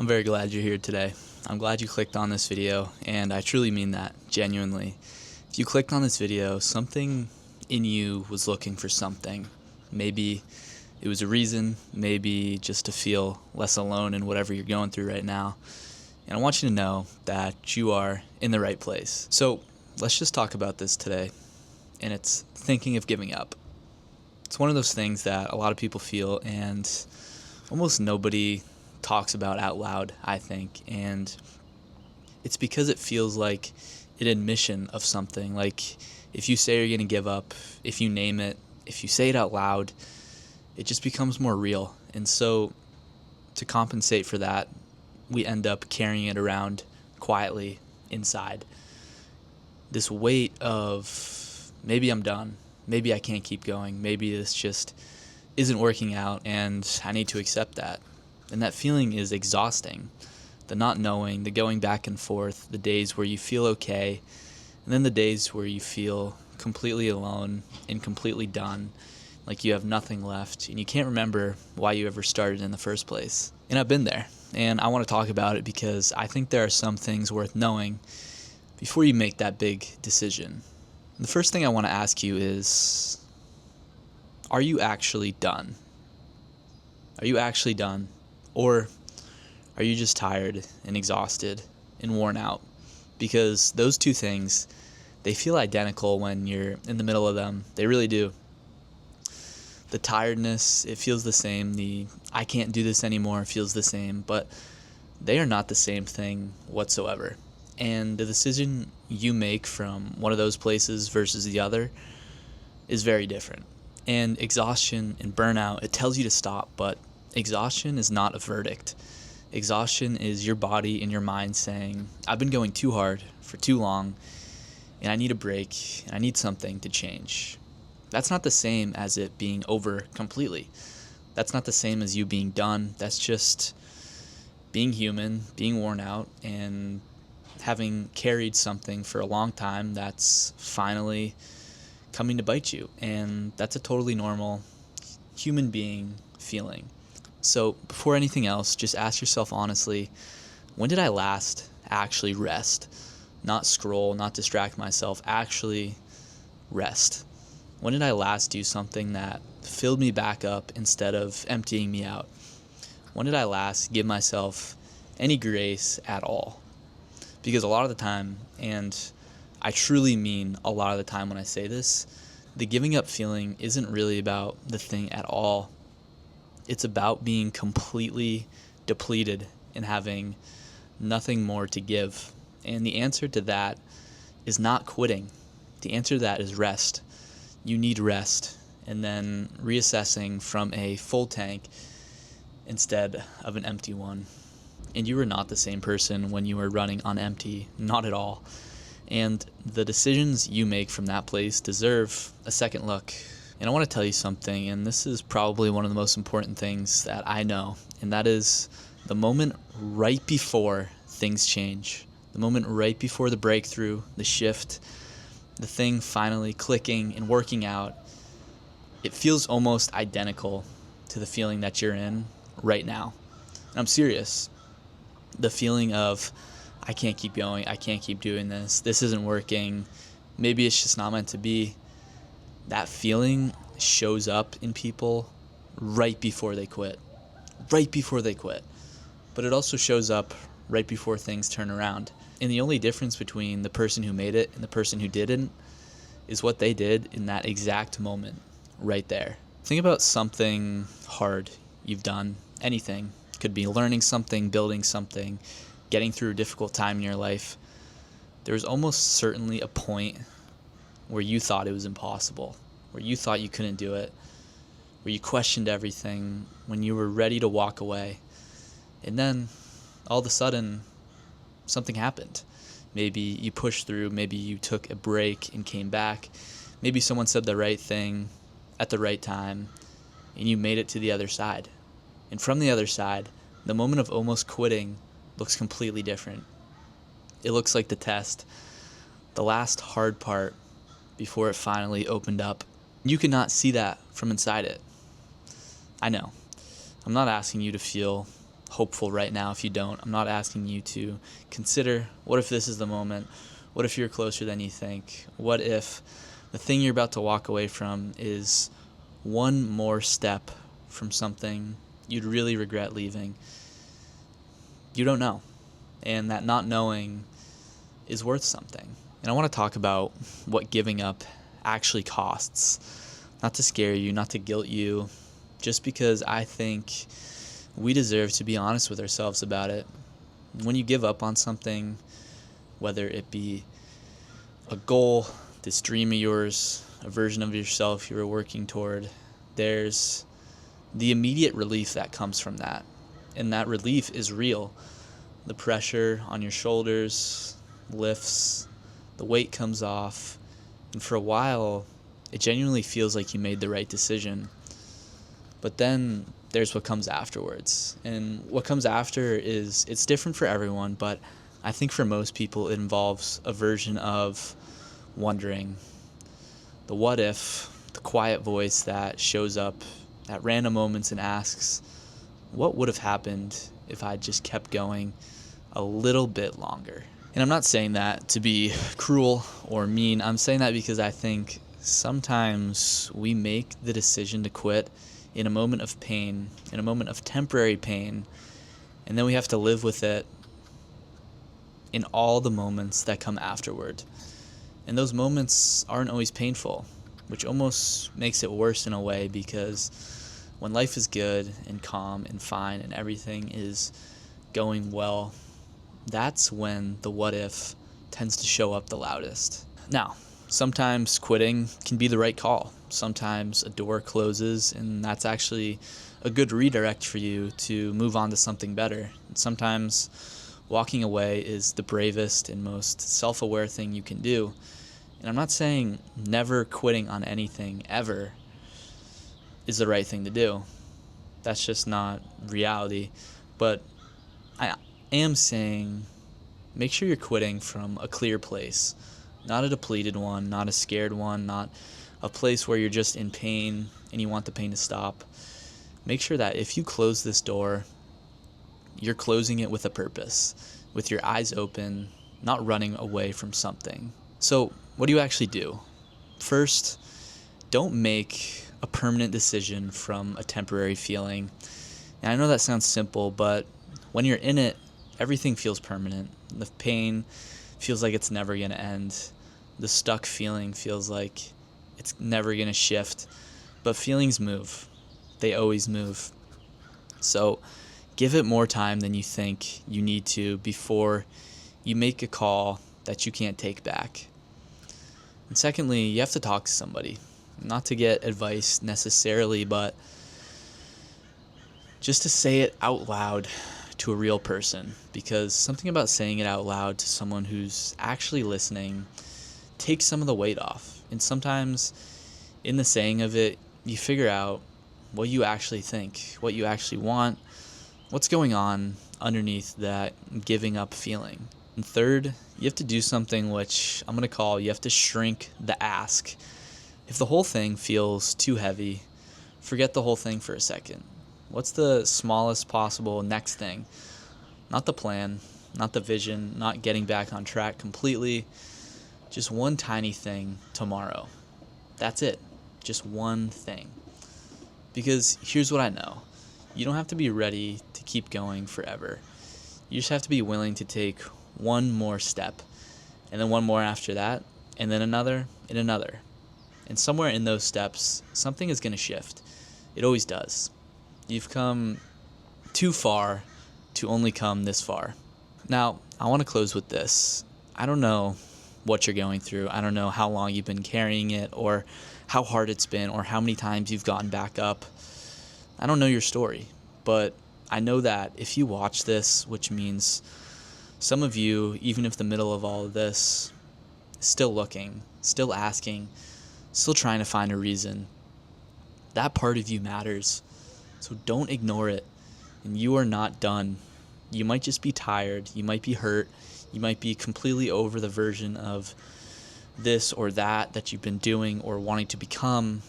I'm very glad you're here today. I'm glad you clicked on this video, and I truly mean that, genuinely. If you clicked on this video, something in you was looking for something. Maybe it was a reason, maybe just to feel less alone in whatever you're going through right now. And I want you to know that you are in the right place. So let's just talk about this today, and it's thinking of giving up. It's one of those things that a lot of people feel, and almost nobody talks about out loud, I think, and it's because it feels like an admission of something. Like if you say you're going to give up, if you name it, if you say it out loud, it just becomes more real. And so to compensate for that, we end up carrying it around quietly inside. This weight of maybe I'm done, maybe I can't keep going, maybe this just isn't working out and I need to accept that. And that feeling is exhausting. The not knowing, the going back and forth, the days where you feel okay, and then the days where you feel completely alone and completely done, like you have nothing left, and you can't remember why you ever started in the first place. And I've been there, and I want to talk about it because I think there are some things worth knowing before you make that big decision. The first thing I want to ask you is, are you actually done? Are you actually done? Or are you just tired and exhausted and worn out? Because those two things, they feel identical when you're in the middle of them. They really do. The tiredness, it feels the same. The I can't do this anymore feels the same. But they are not the same thing whatsoever. And the decision you make from one of those places versus the other is very different. And exhaustion and burnout, it tells you to stop, but exhaustion is not a verdict. Exhaustion is your body and your mind saying, I've been going too hard for too long, and I need a break, and I need something to change. That's not the same as it being over completely. That's not the same as you being done. That's just being human, being worn out, and having carried something for a long time that's finally coming to bite you. And that's a totally normal human being feeling. So before anything else, just ask yourself honestly, when did I last actually rest? Not scroll, not distract myself, actually rest. When did I last do something that filled me back up instead of emptying me out? When did I last give myself any grace at all? Because a lot of the time, and I truly mean a lot of the time when I say this, the giving up feeling isn't really about the thing at all. It's about being completely depleted and having nothing more to give. And the answer to that is not quitting. The answer to that is rest. You need rest, and then reassessing from a full tank instead of an empty one. And you are not the same person when you are running on empty, not at all. And the decisions you make from that place deserve a second look. And I want to tell you something, and this is probably one of the most important things that I know, and that is the moment right before things change, the moment right before the breakthrough, the shift, the thing finally clicking and working out. It feels almost identical to the feeling that you're in right now. And I'm serious. The feeling of, I can't keep going, I can't keep doing this isn't working, maybe it's just not meant to be. That feeling shows up in people right before they quit. Right before they quit. But it also shows up right before things turn around. And the only difference between the person who made it and the person who didn't is what they did in that exact moment right there. Think about something hard you've done. Anything. It could be learning something, building something, getting through a difficult time in your life. There's almost certainly a point where you thought it was impossible, where you thought you couldn't do it, where you questioned everything, when you were ready to walk away. And then, all of a sudden, something happened. Maybe you pushed through, maybe you took a break and came back, maybe someone said the right thing at the right time, and you made it to the other side. And from the other side, the moment of almost quitting looks completely different. It looks like the test, the last hard part, before it finally opened up. You cannot see that from inside it. I know. I'm not asking you to feel hopeful right now if you don't. I'm not asking you to consider, what if this is the moment? What if you're closer than you think? What if the thing you're about to walk away from is one more step from something you'd really regret leaving? You don't know. And that not knowing is worth something. And I want to talk about what giving up actually costs. Not to scare you, not to guilt you, just because I think we deserve to be honest with ourselves about it. When you give up on something, whether it be a goal, this dream of yours, a version of yourself you were working toward, there's the immediate relief that comes from that. And that relief is real. The pressure on your shoulders lifts, the weight comes off, and for a while, it genuinely feels like you made the right decision. But then there's what comes afterwards. And what comes after it's different for everyone, but I think for most people it involves a version of wondering. The what if, the quiet voice that shows up at random moments and asks, what would have happened if I just kept going a little bit longer? And I'm not saying that to be cruel or mean. I'm saying that because I think sometimes we make the decision to quit in a moment of pain, in a moment of temporary pain, and then we have to live with it in all the moments that come afterward. And those moments aren't always painful, which almost makes it worse in a way, because when life is good and calm and fine and everything is going well, that's when the what if tends to show up the loudest. Now, sometimes quitting can be the right call. Sometimes a door closes and that's actually a good redirect for you to move on to something better. And sometimes walking away is the bravest and most self-aware thing you can do. And I'm not saying never quitting on anything ever is the right thing to do. That's just not reality. But I am saying make sure you're quitting from a clear place, not a depleted one, not a scared one, not a place where you're just in pain and you want the pain to stop. Make sure that if you close this door, you're closing it with a purpose, with your eyes open, not running away from something. So what do you actually do? First, don't make a permanent decision from a temporary feeling. And I know that sounds simple, but when you're in it, everything feels permanent. The pain feels like it's never going to end. The stuck feeling feels like it's never going to shift. But feelings move. They always move. So give it more time than you think you need to before you make a call that you can't take back. And secondly, you have to talk to somebody. Not to get advice necessarily, but just to say it out loud to a real person, because something about saying it out loud to someone who's actually listening takes some of the weight off. And sometimes in the saying of it, you figure out what you actually think, what you actually want, what's going on underneath that giving up feeling. And third, you have to do something which I'm going to call, you have to shrink the ask. If the whole thing feels too heavy, forget the whole thing for a second. What's the smallest possible next thing? Not the plan, not the vision, not getting back on track completely. Just one tiny thing tomorrow. That's it. Just one thing. Because here's what I know. You don't have to be ready to keep going forever. You just have to be willing to take one more step, and then one more after that, and then another, and another. And somewhere in those steps, something is going to shift. It always does. You've come too far to only come this far. Now, I want to close with this. I don't know what you're going through. I don't know how long you've been carrying it, or how hard it's been, or how many times you've gotten back up. I don't know your story, but I know that if you watch this, which means some of you, even if the middle of all of this, still looking, still asking, still trying to find a reason, that part of you matters. So don't ignore it. And you are not done. You might just be tired. You might be hurt. You might be completely over the version of this or that you've been doing or wanting to become.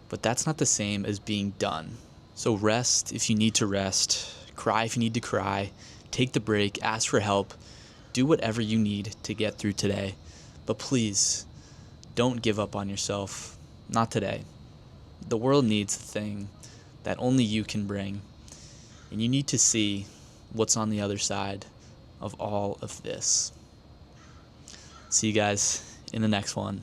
But that's not the same as being done. So rest if you need to rest. Cry if you need to cry. Take the break. Ask for help. Do whatever you need to get through today. But please, don't give up on yourself. Not today. The world needs the thing that only you can bring. And you need to see what's on the other side of all of this. See you guys in the next one.